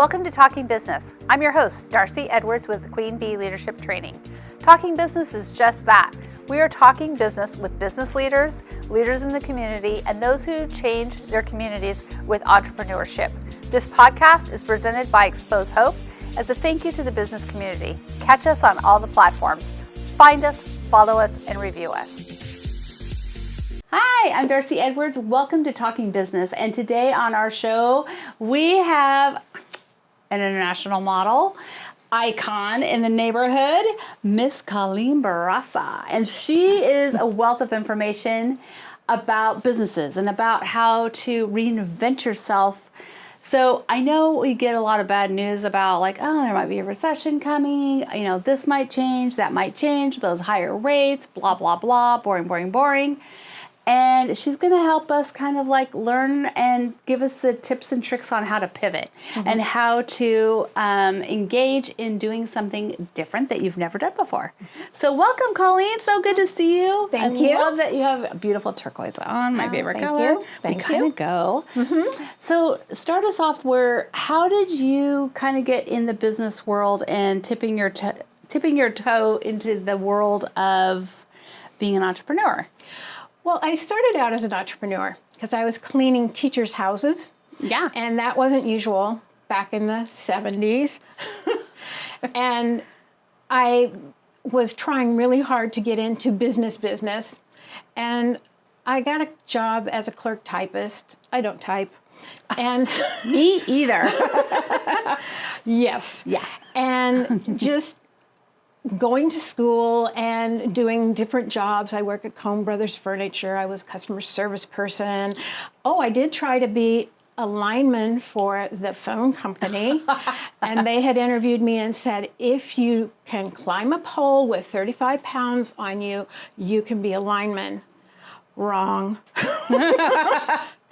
Welcome to Talking Business. I'm your host, Darcey Edwards with Queen Bee Leadership Training. Talking Business is just that. We are talking business with business leaders, leaders in the community, and those who change their communities with entrepreneurship. This podcast is presented by Xpose Hope as a thank you to the business community. Catch us on all the platforms. Find us, follow us, and review us. Hi, I'm Darcey Edwards. Welcome to Talking Business. And today on our show, we have an international model, icon in the neighborhood, Miss Colleen Bourassa. And she is a wealth of information about businesses and about how to reinvent yourself. So I know we get a lot of bad news about like, oh, there might be a recession coming. You know, this might change, that might change, those higher rates, blah, blah, blah, boring, boring, boring. And she's going to help us kind of like learn and give us the tips and tricks on how to pivot and how to engage in doing something different that you've never done before. So welcome, Colleen. So good to see you. Thank you. I love that you have a beautiful turquoise on, my favorite color. Thank you. Kind of go. So start us off how did you kind of get in the business world and tipping your toe into the world of being an entrepreneur? Well, I started out as an entrepreneur because I was cleaning teachers' houses. Yeah. And that wasn't usual back in the 70s. And I was trying really hard to get into business. And I got a job as a clerk typist. I don't type. And me either. Yes. Yeah. And just going to school and doing different jobs. I work at Cohn Brothers Furniture. I was a customer service person. Oh, I did try to be a lineman for the phone company. And they had interviewed me and said, if you can climb a pole with 35 pounds on you, you can be a lineman. Wrong.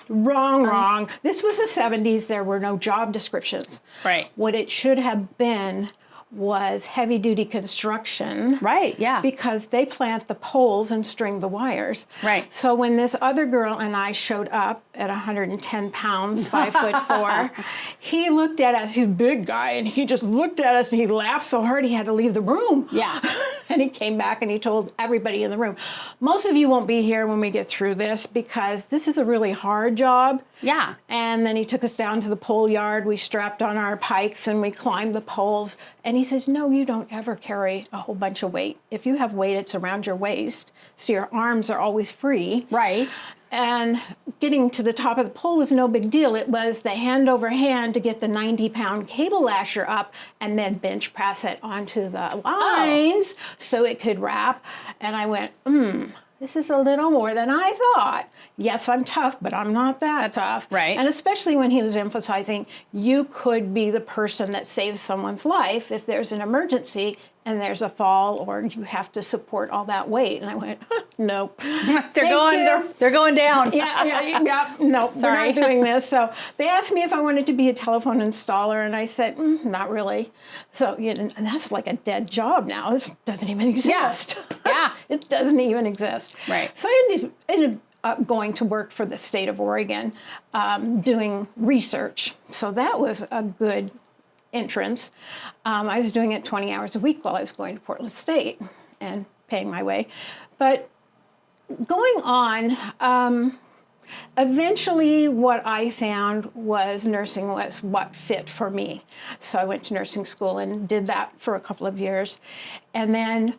Wrong. This was the 70s. There were no job descriptions. Right. What it should have been was heavy-duty construction. Right, yeah. Because they plant the poles and string the wires. Right. So when this other girl and I showed up at 110 pounds, 5'4", he looked at us, he's a big guy, and he just looked at us and he laughed so hard he had to leave the room. Yeah. And he came back and he told everybody in the room, most of you won't be here when we get through this because this is a really hard job. Yeah. And then he took us down to the pole yard. We strapped on our pikes and we climbed the poles. And he says, no, you don't ever carry a whole bunch of weight. If you have weight, it's around your waist. So your arms are always free. Right. And getting to the top of the pole was no big deal. It was the hand over hand to get the 90-pound cable lasher up and then bench press it onto the lines so it could wrap. And I went, this is a little more than I thought. Yes, I'm tough, but I'm not that tough. Right. And especially when he was emphasizing you could be the person that saves someone's life if there's an emergency and there's a fall or you have to support all that weight. And I went, nope. They're going down. Yeah. No, we're not doing this. So they asked me if I wanted to be a telephone installer, and I said, not really. So and that's like a dead job now. This doesn't even exist. Yeah. It doesn't even exist. Right. So I ended up going to work for the state of Oregon, doing research. So that was a good entrance. I was doing it 20 hours a week while I was going to Portland State and paying my way. But going on, eventually what I found was nursing was what fit for me. So I went to nursing school and did that for a couple of years. And then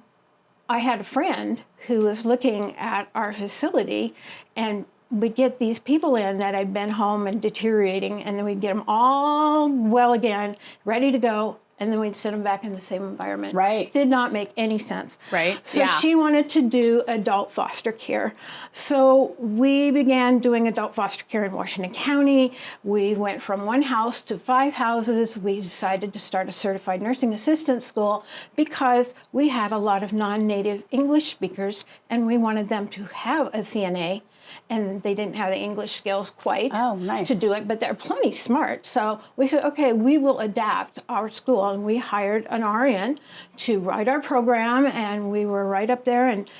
I had a friend who was looking at our facility, and we'd get these people in that had been home and deteriorating, and then we'd get them all well again, ready to go, and then we'd send them back in the same environment. Right. Did not make any sense. Right. So she wanted to do adult foster care. So we began doing adult foster care in Washington County. We went from 1 house to 5 houses. We decided to start a certified nursing assistant school because we had a lot of non-native English speakers, and we wanted them to have a CNA. And they didn't have the English skills quite to do it, but they're plenty smart. So we said, okay, we will adapt our school. And we hired an RN to write our program, and we were right up there. And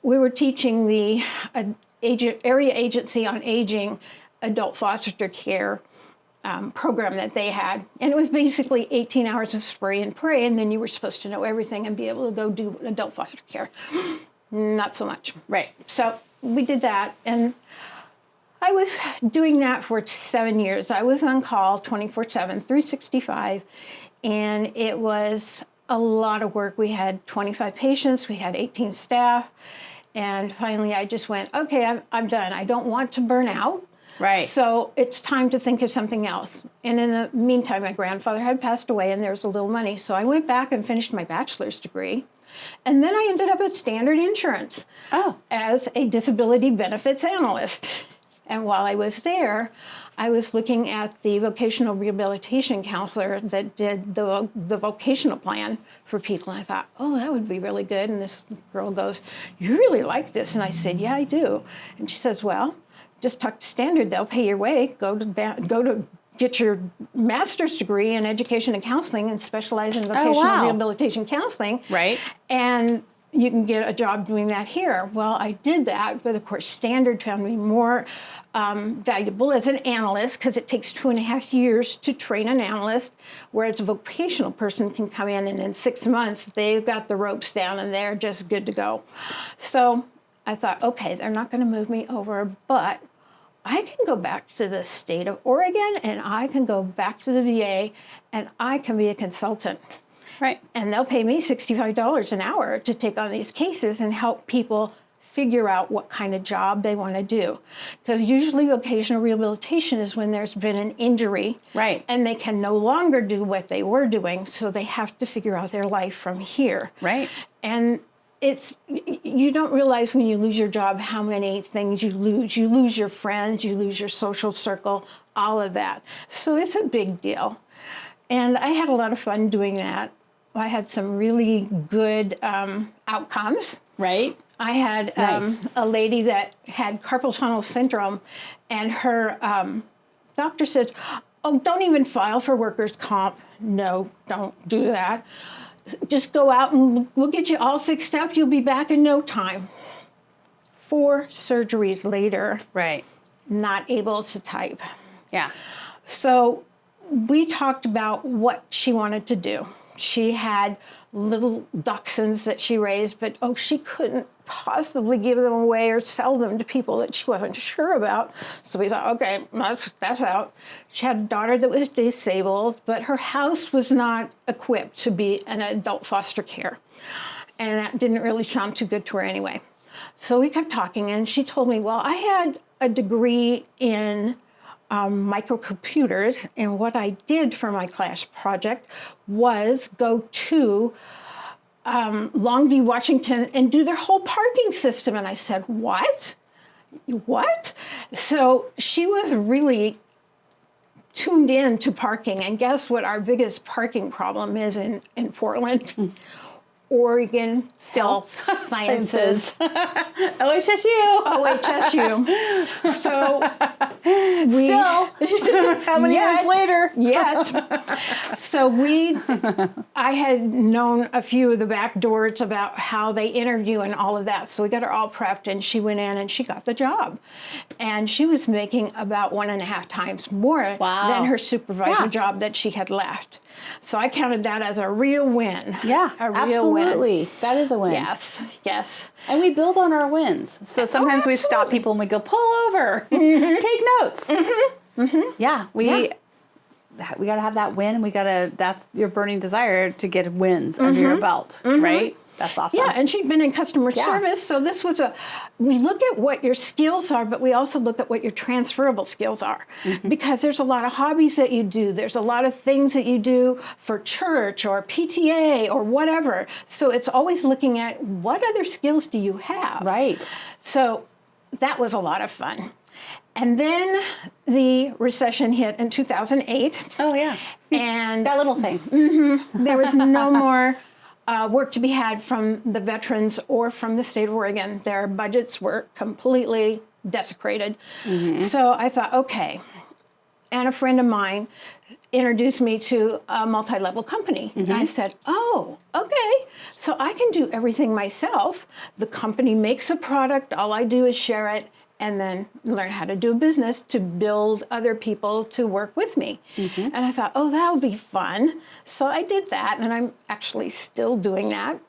we were teaching the Area Agency on Aging adult foster care program that they had. And it was basically 18 hours of spray and pray, and then you were supposed to know everything and be able to go do adult foster care. Not so much. Right. So we did that, and I was doing that for 7 years. I was on call 24/7, 365, and it was a lot of work. We had 25 patients, we had 18 staff, and finally I just went, okay, I'm done. I don't want to burn out. Right. So it's time to think of something else. And in the meantime, my grandfather had passed away, and there was a little money. So I went back and finished my bachelor's degree. And then I ended up at Standard Insurance as a disability benefits analyst. And while I was there, I was looking at the vocational rehabilitation counselor that did the vocational plan for people. And I thought, oh, that would be really good. And this girl goes, you really like this? And I said, yeah, I do. And she says, well, just talk to Standard. They'll pay your way. Go to get your master's degree in education and counseling and specialize in vocational rehabilitation counseling. Right. And you can get a job doing that here. Well, I did that, but of course, Standard found me more valuable as an analyst, because it takes 2.5 years to train an analyst, whereas a vocational person can come in and in 6 months, they've got the ropes down and they're just good to go. So I thought, okay, they're not going to move me over, but I can go back to the state of Oregon, and I can go back to the VA, and I can be a consultant. Right. And they'll pay me $65 an hour to take on these cases and help people figure out what kind of job they want to do. Because usually vocational rehabilitation is when there's been an injury. Right. And they can no longer do what they were doing, so they have to figure out their life from here. Right. And you don't realize when you lose your job how many things you lose. You lose your friends, you lose your social circle, all of that. So it's a big deal. And I had a lot of fun doing that. I had some really good outcomes. Right. I had a lady that had carpal tunnel syndrome, and her doctor said, oh, don't even file for workers' comp. No, don't do that. Just go out and we'll get you all fixed up. You'll be back in no time. 4 surgeries later, Right. not able to type. Yeah. So we talked about what she wanted to do. She had little dachshunds that she raised, but she couldn't possibly give them away or sell them to people that she wasn't sure about. So we thought, okay, that's out. She had a daughter that was disabled, but her house was not equipped to be an adult foster care. And that didn't really sound too good to her anyway. So we kept talking, and she told me, well, I had a degree in microcomputers, and what I did for my class project was go to Longview, Washington, and do their whole parking system. And I said, what? What? So she was really tuned in to parking. And guess what our biggest parking problem is in Portland? Oregon Health Sciences. OHSU. OHSU. So Still, how many years later? So I had known a few of the back doors about how they interview and all of that. So we got her all prepped, and she went in and she got the job. And she was making about 1.5 times more than her supervisor job that she had left. So I counted that as a real win. Yeah, a real absolutely. Win. That is a win. Yes. And we build on our wins. So sometimes we stop people and we go, pull over, take notes. Yeah, we got to have that win, and that's your burning desire to get wins under your belt, right? That's awesome. Yeah, and she'd been in customer service, so this was we look at what your skills are, but we also look at what your transferable skills are. Because there's a lot of hobbies that you do. There's a lot of things that you do for church or PTA or whatever. So it's always looking at what other skills do you have? Right. So that was a lot of fun. And then the recession hit in 2008. Oh, yeah. And that little thing. There was no more work to be had from the veterans or from the state of Oregon. Their budgets were completely desecrated. So I thought, okay. And a friend of mine introduced me to a multi-level company. And I said, oh, okay. So I can do everything myself. The company makes a product. All I do is share it, and then learn how to do a business to build other people to work with me. And I thought, oh, that would be fun. So I did that, and I'm actually still doing that.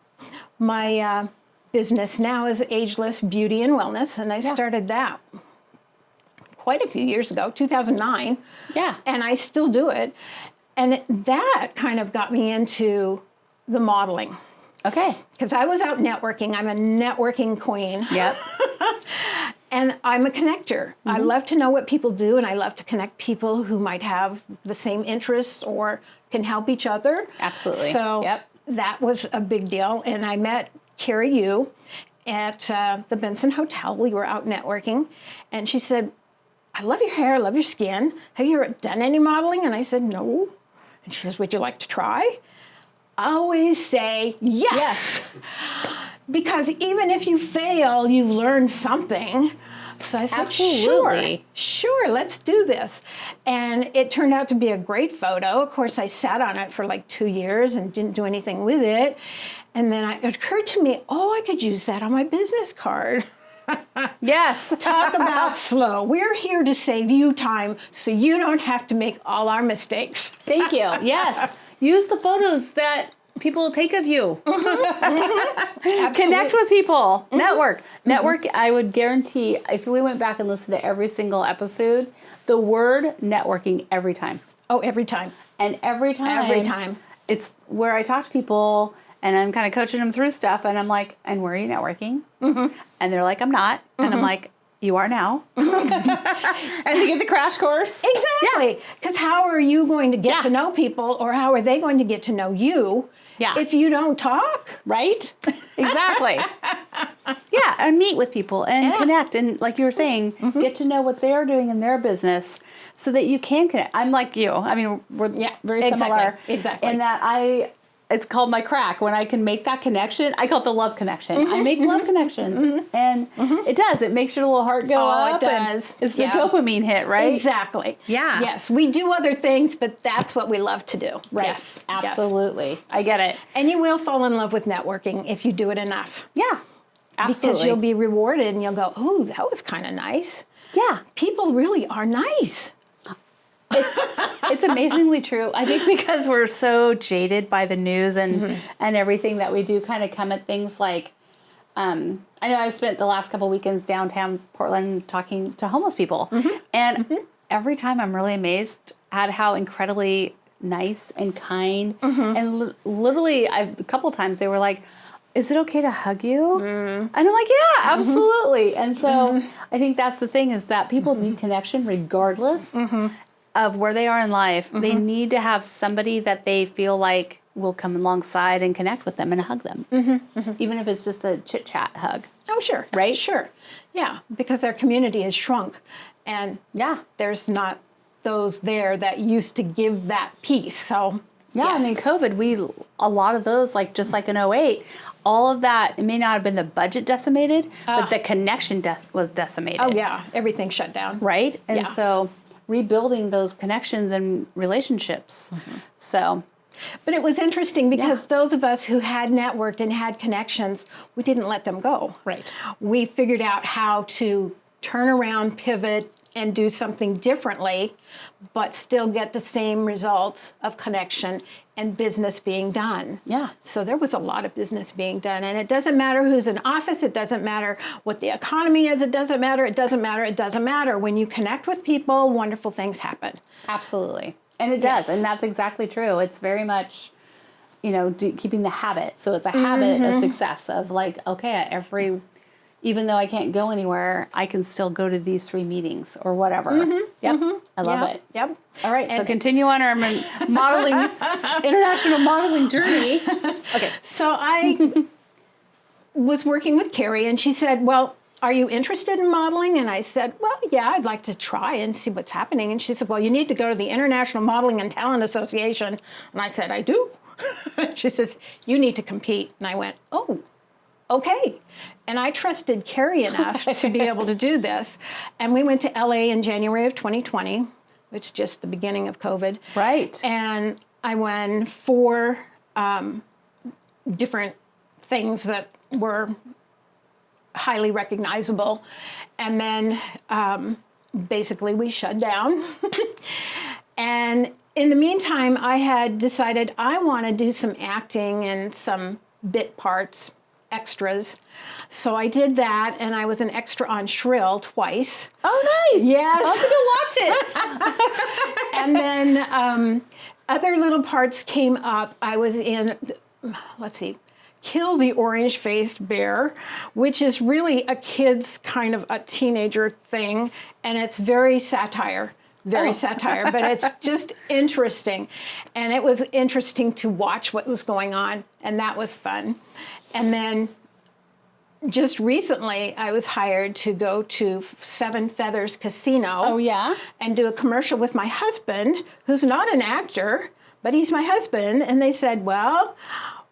My business now is Ageless Beauty and Wellness, and I started that quite a few years ago, 2009. Yeah. And I still do it. And that kind of got me into the modeling. Okay. Because I was out networking. I'm a networking queen. Yep. And I'm a connector. I love to know what people do, and I love to connect people who might have the same interests or can help each other. Absolutely. So that was a big deal. And I met Carrie Yu at the Benson Hotel. We were out networking, and she said, I love your hair, I love your skin. Have you ever done any modeling? And I said, no. And she says, would you like to try? I always say yes. Because even if you fail, you've learned something. So I said, Absolutely. Sure, let's do this. And it turned out to be a great photo. Of course, I sat on it for like 2 years and didn't do anything with it. And then it occurred to me, oh, I could use that on my business card. Yes. Talk about slow. We're here to save you time so you don't have to make all our mistakes. Thank you. Yes. Use the photos that people take of you. Connect with people. Network. Network, I would guarantee, if we went back and listened to every single episode, the word networking every time. Oh, every time. And every time. It's where I talk to people and I'm kind of coaching them through stuff, and I'm like, and where are you networking? And they're like, I'm not. And I'm like, you are now. And they get the crash course. Exactly. Because how are you going to get to know people, or how are they going to get to know you if you don't talk? Right? Exactly. And meet with people and connect. And like you were saying, get to know what they're doing in their business so that you can connect. I'm like you. I mean, we're very similar. Exactly. In that it's called my crack. When I can make that connection, I call it the love connection. I make love connections. And it does. It makes your little heart go up. It does. It's the dopamine hit, right? Exactly. Yeah. Yes. We do other things, but that's what we love to do. Right. Yes. Absolutely. Yes. I get it. And you will fall in love with networking if you do it enough. Yeah. Absolutely. Because you'll be rewarded and you'll go, oh, that was kind of nice. Yeah. People really are nice. It's amazingly true. I think because we're so jaded by the news and everything that we do, kind of come at things like, I know I've spent the last couple weekends downtown Portland talking to homeless people, and every time I'm really amazed at how incredibly nice and kind, and literally a couple times they were like, is it okay to hug you? And I'm like, yeah, absolutely. And so I think that's the thing, is that people need connection regardless of where they are in life. They need to have somebody that they feel like will come alongside and connect with them and hug them. Even if it's just a chit-chat hug. Oh, sure. Right? Sure. Yeah, because our community has shrunk. And there's not those there that used to give that piece. So, and in COVID, a lot of those, like just like in '08, all of that, it may not have been the budget decimated, but the connection was decimated. Oh, yeah. Everything shut down. Right? And so rebuilding those connections and relationships. So, but it was interesting because those of us who had networked and had connections, we didn't let them go. Right. We figured out how to turn around, pivot, and do something differently, but still get the same results of connection and business being done. Yeah. So there was a lot of business being done. And it doesn't matter who's in office. It doesn't matter what the economy is. It doesn't matter. It doesn't matter. It doesn't matter. When you connect with people, wonderful things happen. Absolutely. And it does. And that's exactly true. It's very much, keeping the habit. So it's a habit of success of like, okay, even though I can't go anywhere, I can still go to these 3 meetings or whatever. I love it. Yep. All right, so continue on our international modeling journey. Okay. So I was working with Carrie, and she said, well, are you interested in modeling? And I said, well, yeah, I'd like to try and see what's happening. And she said, well, you need to go to the International Modeling and Talent Association. And I said, I do. She says, you need to compete. And I went, oh, okay. And I trusted Carrie enough to be able to do this. And we went to LA in January of 2020, which is just the beginning of COVID. Right. And I won 4 different things that were highly recognizable. And then basically we shut down. And in the meantime, I had decided I want to do some acting and some bit parts, extras. So I did that, and I was an extra on Shrill twice. Oh, nice. Yes. I'll have to go watch it. And then other little parts came up. I was in, let's see, Kill the Orange-Faced Bear, which is really a kid's kind of a teenager thing, and it's very satire. Satire, but it's just interesting. And it was interesting to watch what was going on, and that was fun. And then just recently, I was hired to go to Seven Feathers Casino. Oh, yeah? And do a commercial with my husband, who's not an actor, but he's my husband. And they said, well,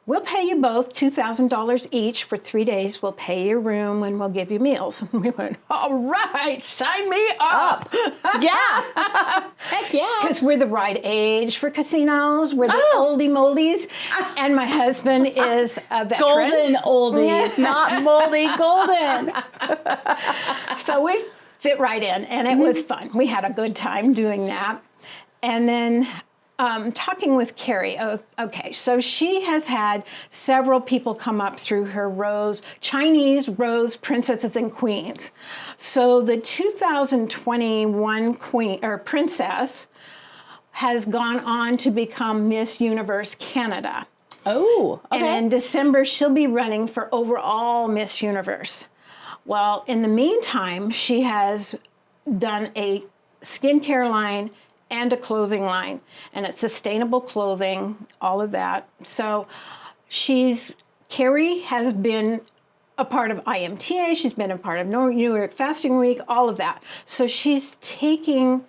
we'll pay you both $2,000 each for 3 days. We'll pay your room and we'll give you meals. And we went, all right, sign me up. Yeah. Heck yeah. Because we're the right age for casinos. We're the oldie moldies. And my husband is a veteran. Golden oldies, not moldy golden. So we fit right in, and it was fun. We had a good time doing that. And then talking with Carrie, okay, so she has had several people come up through her Chinese Rose Princesses and Queens. So the 2021 queen or princess has gone on to become Miss Universe Canada. Oh, okay. And in December, she'll be running for overall Miss Universe. Well, in the meantime, she has done a skincare line and a clothing line, and it's sustainable clothing, all of that. So Carrie has been a part of IMTA, she's been a part of New York Fashion Week, all of that. So she's taking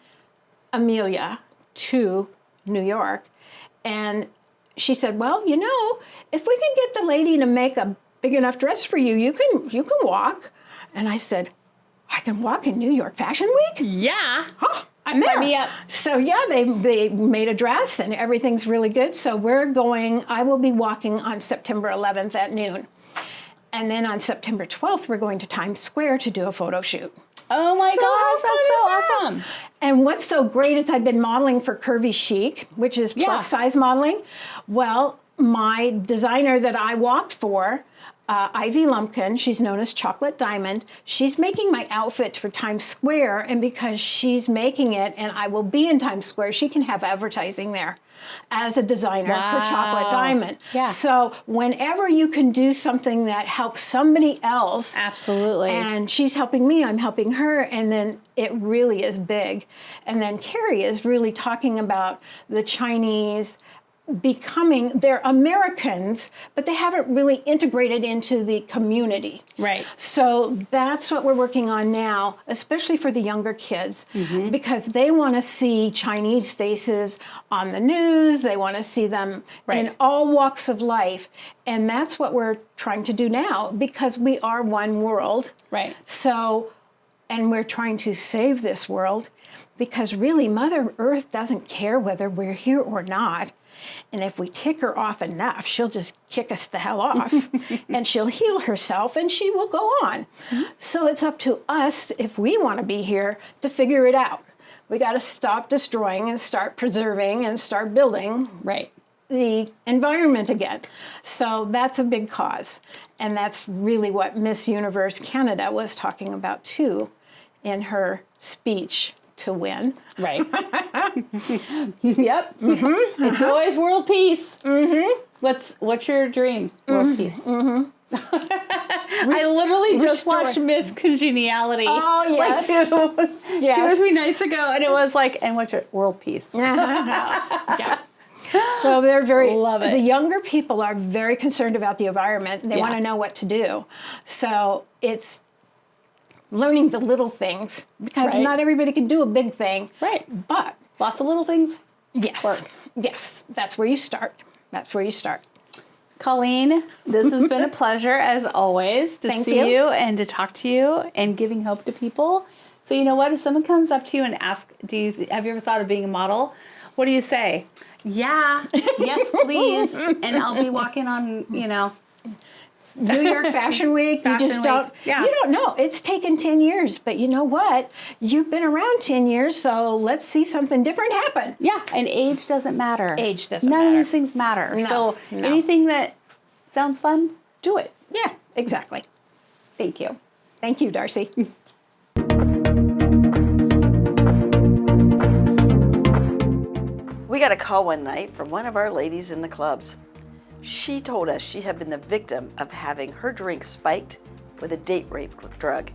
Amelia to New York, and she said, well, you know, if we can get the lady to make a big enough dress for you, you can walk. And I said, I can walk in New York Fashion Week? Yeah. Huh, I'm there. Sign me up. So yeah, they made a dress and everything's really good. So I will be walking on September 11th at noon. And then on September 12th, we're going to Times Square to do a photo shoot. Oh my gosh, that's so awesome. And what's so great is I've been modeling for Curvy Chic, which is plus size modeling. Well, my designer that I walked for, Ivy Lumpkin, she's known as Chocolate Diamond, she's making my outfit for Times Square, and because she's making it and I will be in Times Square, she can have advertising there as a designer for Chocolate Diamond. Yeah. So whenever you can do something that helps somebody else, absolutely, and she's helping me, I'm helping her, and then it really is big. And then Carrie is really talking about the Chinese they're Americans, but they haven't really integrated into the community. Right. So that's what we're working on now, especially for the younger kids, because they want to see Chinese faces on the news. They want to see them in all walks of life. And that's what we're trying to do now, because we are one world. Right. So, and we're trying to save this world, because really Mother Earth doesn't care whether we're here or not. And if we tick her off enough, she'll just kick us the hell off and she'll heal herself and she will go on. So it's up to us, if we want to be here, to figure it out. We got to stop destroying and start preserving and start building the environment again. So that's a big cause. And that's really what Miss Universe Canada was talking about too in her speech to win. Right. Yep. It's always world peace. What's your dream? World peace. I literally just watched Miss Congeniality. Oh, yes. Like 2 or 3 nights ago, and it was like, and what's your world peace? Yeah. Well, they're love it. The younger people are very concerned about the environment, and they want to know what to do. So it's learning the little things, because not everybody can do a big thing. Right. But lots of little things. Yes. Work. Yes. That's where you start. That's where you start. Colleen, this has been a pleasure as always to see you and to talk to you and giving hope to people. So you know what? If someone comes up to you and asks, have you ever thought of being a model? What do you say? Yeah. Yes, please. And I'll be walking on, New York Fashion Week. Fashion you just Week, don't. yeah. You don't know. It's taken 10 years, but you know what? You've been around 10 years, so let's see something different happen. Yeah, and age doesn't matter. Age doesn't None matter. of these things matter. No, So no. anything that sounds fun, do it. Yeah, exactly. Thank you. Thank you, Darcey. We got a call one night from one of our ladies in the clubs. She told us she had been the victim of having her drink spiked with a date rape drug.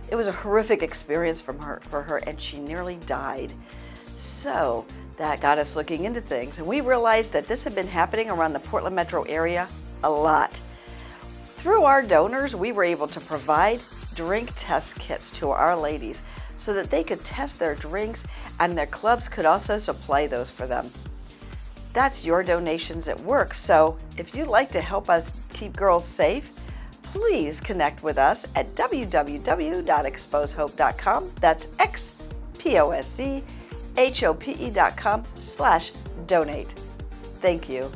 It was a horrific experience for her, and she nearly died. So that got us looking into things, and we realized that this had been happening around the Portland metro area a lot. Through our donors, we were able to provide drink test kits to our ladies so that they could test their drinks, and their clubs could also supply those for them. That's your donations at work, so if you'd like to help us keep girls safe, please connect with us at www.xposehope.com. That's xposehope.com/donate. Thank you.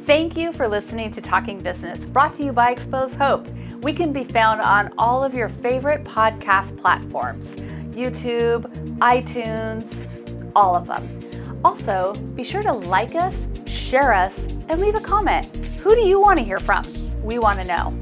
Thank you for listening to Talking Business, brought to you by Xpose Hope. We can be found on all of your favorite podcast platforms, YouTube, iTunes, all of them. Also, be sure to like us, share us, and leave a comment. Who do you want to hear from? We want to know.